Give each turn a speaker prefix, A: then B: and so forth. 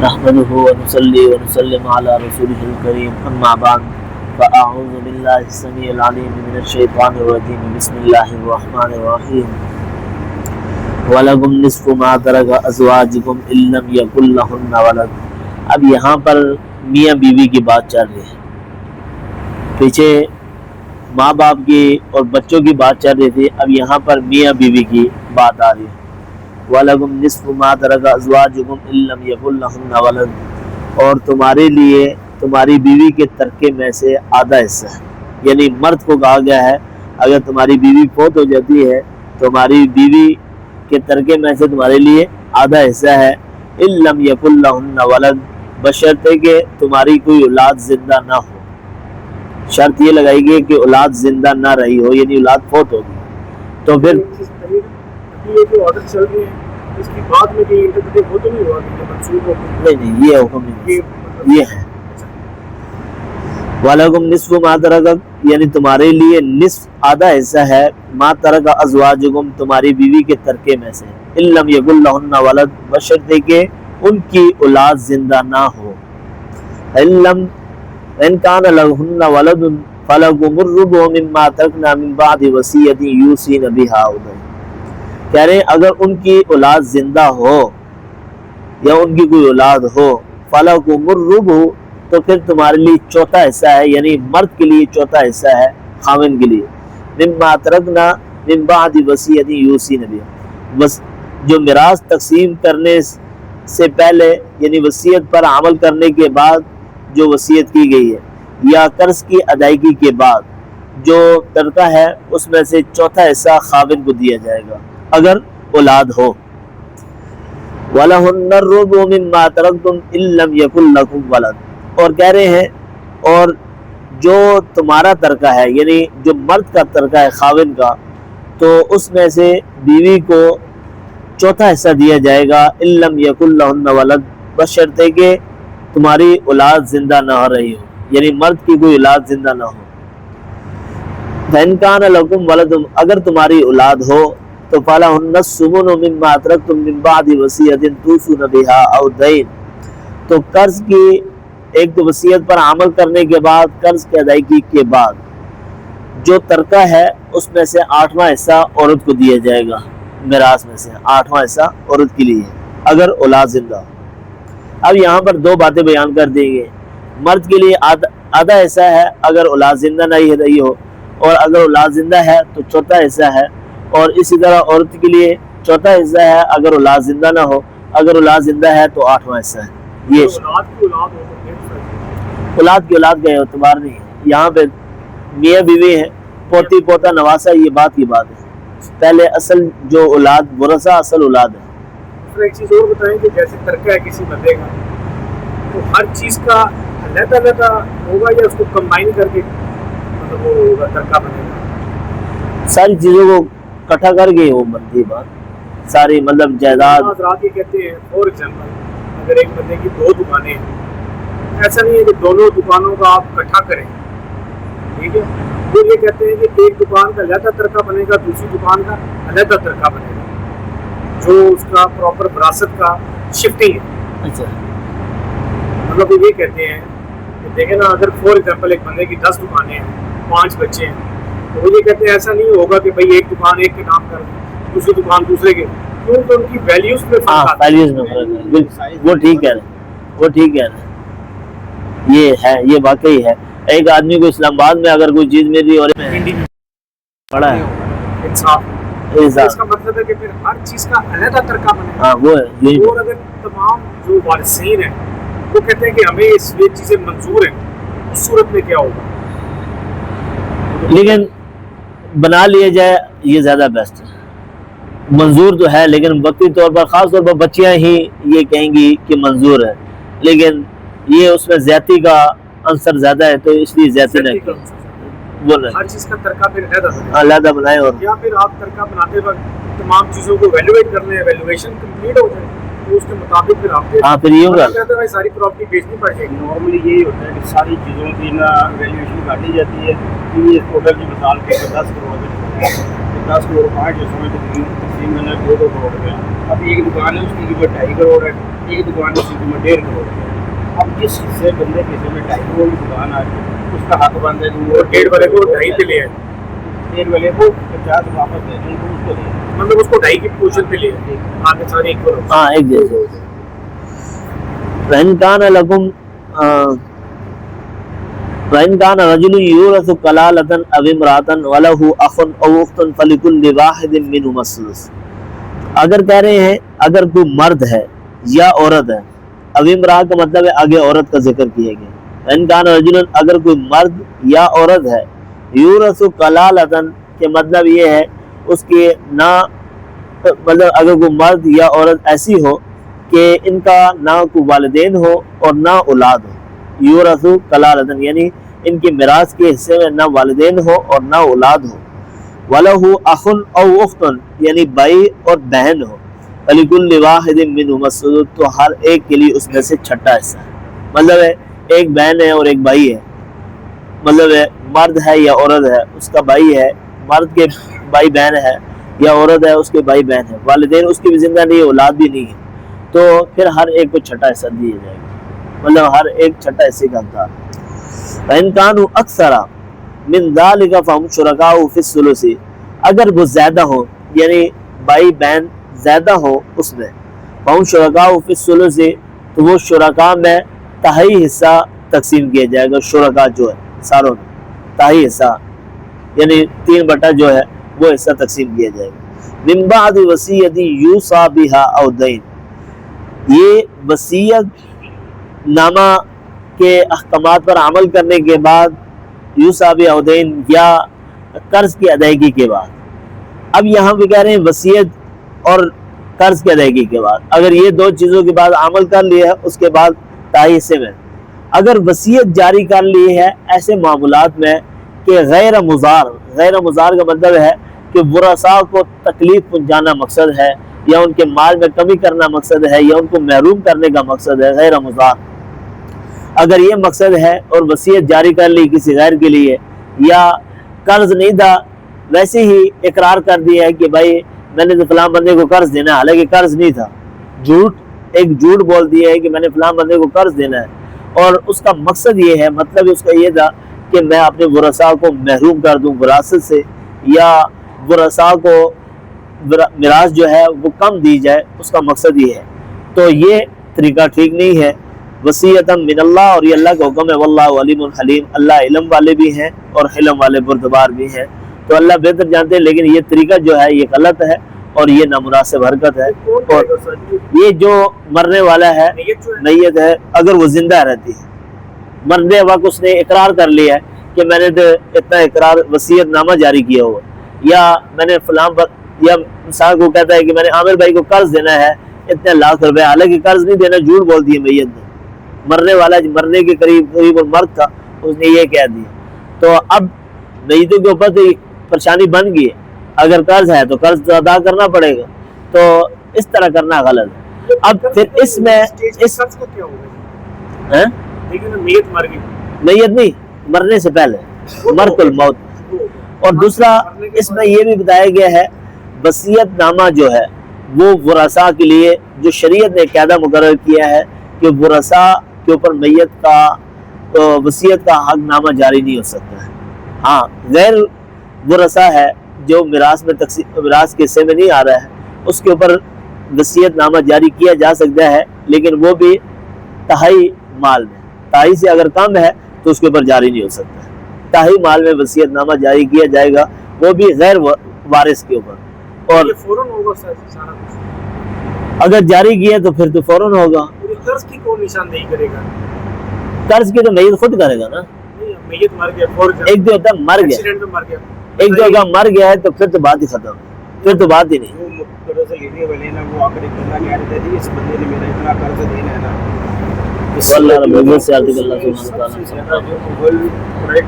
A: نحمده ونصلي ونسلم على رسوله الكريم أما بعد فأعوذ بالله السميع العليم من الشيطان الرجيم بسم الله الرحمن الرحيم وَلَكُمْ نِصْفُ مَا تَرَكَ أَزْوَاجُكُمْ إِن لَّمْ يَكُن لَّهُنَّ وَلَدٌ۔ اب یہاں پر میاں بیوی کی بات چل رہی ہے، پیچھے ماں باپ کی اور بچوں کی بات چل رہی تھی، اب یہاں پر میاں بیوی کی بات آ رہی ہے۔ وَلَكُمْ نِصْفُ مَا تَرَكَ أَزْوَاجُكُمْ إِن لَّمْ يَكُن لَّهُنَّ وَلَدٌ، اور تمہارے لیے تمہاری بیوی کے ترکے میں سے آدھا حصہ ہے، یعنی مرد کو کہا گیا ہے اگر تمہاری بیوی فوت ہو جاتی ہے تمہاری بیوی کے ترکے میں سے تمہارے لیے آدھا حصہ ہے۔ إِن لَّمْ يَكُن لَّهُنَّ وَلَدٌ، بشرطے کہ تمہاری کوئی اولاد زندہ نہ ہو، شرط یہ لگائی گئی کہ اولاد زندہ نہ رہی ہو، یعنی اولاد فوت ہوگی تو پھر
B: یہ جو آرڈر چل رہے ہیں اس کی بات میں بھی انٹرپریٹ ہو تو نہیں ہوا کہ منسوخ ہو؟
A: نہیں یہ حکم نہیں، یہ ہے وَلَكُمْ نِصْفُ مَا تَرَكَ، یعنی تمہارے لیے نصف آدھا حصہ ہے مَا تَرَكَ أَزْوَاجُكُمْ تمہاری بیوی کے ترکے میں سے، إِن لَّمْ يَكُن لَّهُنَّ وَلَدٌ بشرطے کہ ان کی اولاد زندہ نہ ہو۔ إِن كَانَ لَهُنَّ وَلَدٌ فَلَكُمُ الرُّبُعُ مِمَّا تَرَكْنَ مِن بَعْدِ وَصِيَّةٍ يُوصِينَ بِهَا أَوْ دَيْنٍ، کہہ رہے ہیں اگر ان کی اولاد زندہ ہو یا ان کی کوئی اولاد ہو فَلَكُمُ الرُّبُعُ تو پھر تمہارے لیے چوتھا حصہ ہے، یعنی مرد کے لیے چوتھا حصہ ہے خاوند کے لیے، مِمَّا تَرَكْنَ مِن بَعْدِ وَصِيَّةٍ يُوصِينَ بِهَا، جو میراث تقسیم کرنے سے پہلے یعنی وصیت پر عمل کرنے کے بعد جو وصیت کی گئی ہے یا قرض کی ادائیگی کے بعد جو ترکہ ہے اس میں سے چوتھا حصہ خاوند کو دیا جائے گا اگر اولاد ہو۔ وَلَهُنَّ الرُّبُعُ مِمَّا تَرَكْتُمْ إِن لَّمْ يَكُن لَّكُمْ وَلَدٌ، اور کہہ رہے ہیں اور جو تمہارا ترکہ ہے یعنی جو مرد کا ترکہ ہے خاوند کا، تو اس میں سے بیوی کو چوتھا حصہ دیا جائے گا إِن لَّمْ يَكُن لَّهُنَّ وَلَدٌ بشرطے کہ تمہاری اولاد زندہ نہ ہو رہی ہو، یعنی مرد کی کوئی اولاد زندہ نہ ہو۔ فَإِن كَانَ لَكُمْ وَلَدٌ اگر تمہاری اولاد ہو تو فَلَهُنَّ الثُّمُنُ مِمَّا تَرَكْتُم مِّن بَعْدِ وَصِيَّةٍ تُوصُونَ بِهَا أَوْ دَيْنٍ، تو قرض کی ایک تو وصیت پر عمل کرنے کے بعد قرض کی ادائیگی کے بعد جو ترکہ ہے اس میں سے آٹھواں حصہ عورت کو دیا جائے گا، میراث میں سے آٹھواں حصہ عورت کے لیے اگر اولاد زندہ ہو۔ اب یہاں پر دو باتیں بیان کر دی گئی، مرد کے لیے آدھا حصہ ہے اگر اولاد زندہ نہیں رہی ہو، اور اگر اولاد زندہ ہے تو چوتھا حصہ ہے، اور اسی طرح عورت کے لیے چوتھا حصہ ہے اگر اولاد زندہ نہ ہو، اگر اولاد زندہ ہے تو آٹھواں حصہ ہے۔ یہ اولاد کی اولاد کا اعتبار نہیں ہے، یہاں پہ میاں بیوی ہے، پوتی پوتا نواسا، یہ بات کی بات ہے، پہلے اصل جو اولاد ورثہ اصل اولاد ہے۔
B: ایک چیز اور بتائیں کہ جیسے ترکہ ہے کسی بندے کا تو ہر چیز کا علیحدہ علیحدہ ہوگا یا اس کو کمبائن کر کے مطلب وہ ہوگا ترکہ بنے گا؟
A: ساری چیزوں کو اکٹھا کر کے وہ بنتی بات، ساری مطلب جائیداد۔
B: حضرات یہ کہتے ہیں فور ایگزامپل اگر ایک بندے کی دو دکانیں ہیں، ایسا نہیں ہے کہ دونوں دکانوں کا آپ اکٹھا کریں، ٹھیک ہے، وہ یہ کہتے ہیں کہ ایک دکان کا علیحدہ ترکہ بنے گا، دوسری دکان کا علیحدہ ترکہ بنے گا، جو اس کا پراپر وراثت کا شفٹنگ ہے۔
A: اچھا،
B: مطلب وہ یہ کہتے ہیں کہ دیکھیں نا اگر فور ایگزامپل ایک بندے کی 10 دکانیں ہیں، 5 بچے ہیں، تو وہ یہ کہتے ہیں ایسا نہیں ہوگا کہ بھائی ایک دکان ایک کے نام کر دوسری دکان دوسرے کے، کیونکہ ان کی ویلیوز میں فرق آتا ہے۔
A: ویلیوز میں فرق ہے، وہ ٹھیک ہے، وہ ٹھیک ہے، یہ ہے، یہ واقعی ہے۔ ایک آدمی کو اسلام آباد میں اگر کوئی چیز میری اور پڑا ہے
B: انصاف، اس کا مطلب ہے کہ پھر ہر چیز کا علیحدہ ترکہ بنے گا۔
A: ہاں وہ ہے،
B: اور اگر تمام جو وارثین ہیں وہ کہتے ہیں کہ ہمیں یہ چیزیں منظور ہیں، اس صورت میں کیا ہوگا؟
A: لیکن بنا لیا جائے یہ زیادہ بیسٹ ہے، منظور تو ہے لیکن وقتی طور پر خاص طور پر بچیاں ہی یہ کہیں گی کہ منظور ہے، لیکن یہ اس میں زیادتی کا عنصر زیادہ ہے تو اس لیے زیادتی نہ کریں،
B: ہر چیز کا ترکہ پھر
A: علیحدہ بنائیں، اور
B: یا پھر آپ ترکہ بناتے وقت تمام چیزوں کو ویلویٹ کرنے ہیں، ویلویشن کمپلیٹ ہو جائے تو اس کے مطابق پھر آپ
A: ہاں پھر یہ ہوگا
B: ساری پراپرٹی بیچنی پڑ جائے گی۔ نارملی یہی ہوتا ہے کہ ساری چیزوں کی نا ویلیویشن کاٹی جاتی ہے، یہ ٹوٹل کی مثال کے 10 کروڑ 10 کروڑ 5 جو سمجھ تقسیم کرنا 2 کروڑ روپیہ، اب ایک دکان ہے اس کی قیمت 2.5 کروڑ ہے، ایک دکان ہے سٹی میں 1.5 کروڑ کی، اب جس حصے بندے کے حصے میں 2.5 کروڑ کی دکان آ گئی، اس کا حق بند ہے وہ 1.5 والے کو 2.5 پہ لے آئے، 1.5 والے کو 50 واپس دے دیں، اس کو لے مطلب اس کو 2.5 کی پوزیشن پہ لے آئے، آگے سارے 1 کروڑ
A: ہاں ایک جیسے وَإِنْ كَانَ لَكُمْ وَإِنْ كَانَ رَجُلٌ يُورَثُ كَلَالَةً أَوْ امْرَأَةً وَلَهُ أَخٌ أَوْ أُخْتٌ فَلِكُلِّ وَاحِدٍ مِّنْهُمَا السُّدُسُ، اگر کہہ رہے ہیں اگر کوئی مرد ہے یا عورت ہے، اب امرأہ کا مطلب ہے آگے عورت کا ذکر کیا گیا، وَإِنْ كَانَ رَجُلٌ اگر کوئی مرد یا عورت ہے، يُورَثُ كَلَالَةً کہ مطلب یہ ہے اس کے نہ مطلب اگر کوئی مرد یا عورت ایسی ہو کہ ان کا نہ کوئی والدین ہو اور نہ اولاد ہو، یورث کلالۃ یعنی ان کی میراث کے حصے میں نہ والدین ہو اور نہ اولاد ہو، وَلَهُ أَخٌ أَوْ أُخْتٌ یعنی بھائی اور بہن ہو، فَلِكُلِّ وَاحِدٍ مِّنْهُمَا السُّدُسُ تو ہر ایک کے لیے اس میں سے چھٹا حصہ ہے، مطلب ہے ایک بہن ہے اور ایک بھائی ہے، مطلب ہے مرد ہے یا عورت ہے اس کا بھائی ہے، مرد کے بھائی بہن ہے یا عورت ہے اس کے بھائی بہن ہے، والدین اس کی بھی زندہ نہیں ہے، اولاد بھی نہیں ہے، تو پھر ہر ایک کو چھٹا حصہ دیا جائے گا، مطلب ہر ایک چھٹا حصے کا حقدار۔ فَإِنْ كَانُوا أَكْثَرَ مِنْ ذَلِكَ فَهُمْ شُرَكَاءُ فِي الثُّلُثِ اگر وہ زیادہ ہو یعنی بھائی بہن زیادہ ہو اس میں، فَهُمْ شُرَكَاءُ فِي الثُّلُثِ تو وہ شرکاء میں تہائی حصہ تقسیم کیا جائے گا، شرکاء جو ہے ساروں میں تہائی حصہ یعنی 3 جو ہے وہ حصہ تقسیم کیا جائے گا۔ مِنْ بَعْدِ وَصِيَّةٍ يُوصَىٰ بِهَا أَوْ دَيْنٍ یہ وصیت نامہ کے احکامات پر عمل کرنے کے بعد، یوصیٰ بِهَا أَوْ دَيْنٍ یا قرض کی ادائیگی کے بعد، اب یہاں بھی کہہ رہے ہیں وصیت اور قرض کی ادائیگی کے بعد، اگر یہ 2 چیزوں کے بعد عمل کر لیا ہے اس کے بعد تہائی حصے میں، اگر وصیت جاری کر لی ہے ایسے معاملات میں کہ غیر مضار کا مطلب ہے کہ ورثاء کو تکلیف پہنچانا مقصد ہے یا ان کے مال میں کمی کرنا مقصد ہے یا ان کو محروم کرنے کا مقصد ہے، غیر مضار اگر یہ مقصد ہے اور وصیت جاری کر لی کسی غیر کے لیے، یا قرض نہیں تھا ویسے ہی اقرار کر دیا ہے کہ بھائی میں نے تو فلاں بندے کو قرض دینا ہے، حالانکہ قرض نہیں تھا، جھوٹ بول دیا ہے کہ میں نے فلاں بندے کو قرض دینا ہے، اور اس کا مقصد یہ ہے، مطلب اس کا یہ تھا کہ میں اپنے ورثاء کو محروم کر دوں وراثت سے، یا ورثاء کو میراث جو ہے وہ کم دی جائے، اس کا مقصد یہ ہے، تو یہ طریقہ ٹھیک نہیں ہے۔ وصیۃ من اللہ اور یہ اللہ کا حکم ہے، واللہ علیم حلیم، اللہ علم والے بھی ہیں اور حلم والے بردبار بھی ہیں، تو اللہ بہتر جانتے ہیں، لیکن یہ طریقہ جو ہے یہ غلط ہے اور یہ نامناسب حرکت ہے، اور یہ جو مرنے والا ہے میت ہے اگر وہ زندہ رہتی ہے، مرنے وقت اس نے اقرار کر لیا ہے کہ میں نے اتنا اقرار وصیت نامہ جاری کیا ہوا، یا میں نے فلاں یا انسان کو کہتا ہے کہ میں نے عامر بھائی کو قرض دینا ہے اتنے لاکھ روپے، حالانکہ قرض نہیں دینا، جھوٹ بول دیے میت نے، مرنے والا مرنے کے قریب مرد تھا اس نے یہ کہہ دیا، تو اب میتوں کے اوپر تو پریشانی بن گئی ہے، اگر قرض ہے تو قرض ادا کرنا پڑے گا، تو اس طرح کرنا غلط ہے۔ اب پھر اس میں
B: میت مر گئی،
A: میت نہیں مرنے سے پہلے مرت الموت، اور دوسرا اس میں یہ بھی بتایا گیا ہے وصیت نامہ جو ہے وہ ورثاء کے لیے جو شریعت نے قاعدہ مقرر کیا ہے کہ ورثاء کے اوپر میت کا وصیت کا حق نامہ جاری نہیں ہو سکتا ہے، ہاں غیر ورثاء ہے جو میراث کے حصے میں نہیں آ رہا ہے اس کے اوپر وصیت نامہ جاری کیا جا سکتا ہے، لیکن وہ بھی تہائی مال میں، تہائی سے اگر کم ہے تو اس کے اوپر جاری نہیں ہو سکتا ہے، تہائی مال میں وصیت نامہ جاری کیا جائے گا، وہ بھی غیر وارث کے اوپر، اور
B: فوراً ہوگا سارا کچھ،
A: اگر جاری کیا تو پھر تو فوراً ہوگا۔
B: قرض کی کون نشاندہی کرے گا؟
A: قرض کی تو میت خود کرے گا نا،
B: میت مر گیا،
A: ایک جو ہوتا ہے مر گیا،
B: ایکسیڈنٹ میں مر گیا،
A: ایک جگہ مر گیا ہے تو پھر تو بات ہی ختم، پھر تو بات ہی نہیں۔
B: وہ قرض لینے والے نا وہ آخر ایک بندہ کہہ رہے تھے اس بندے نے میرا اتنا قرض دینا ہے نا،
A: اللہ رب العزت سے اللہ سبحانہ و تعالیٰ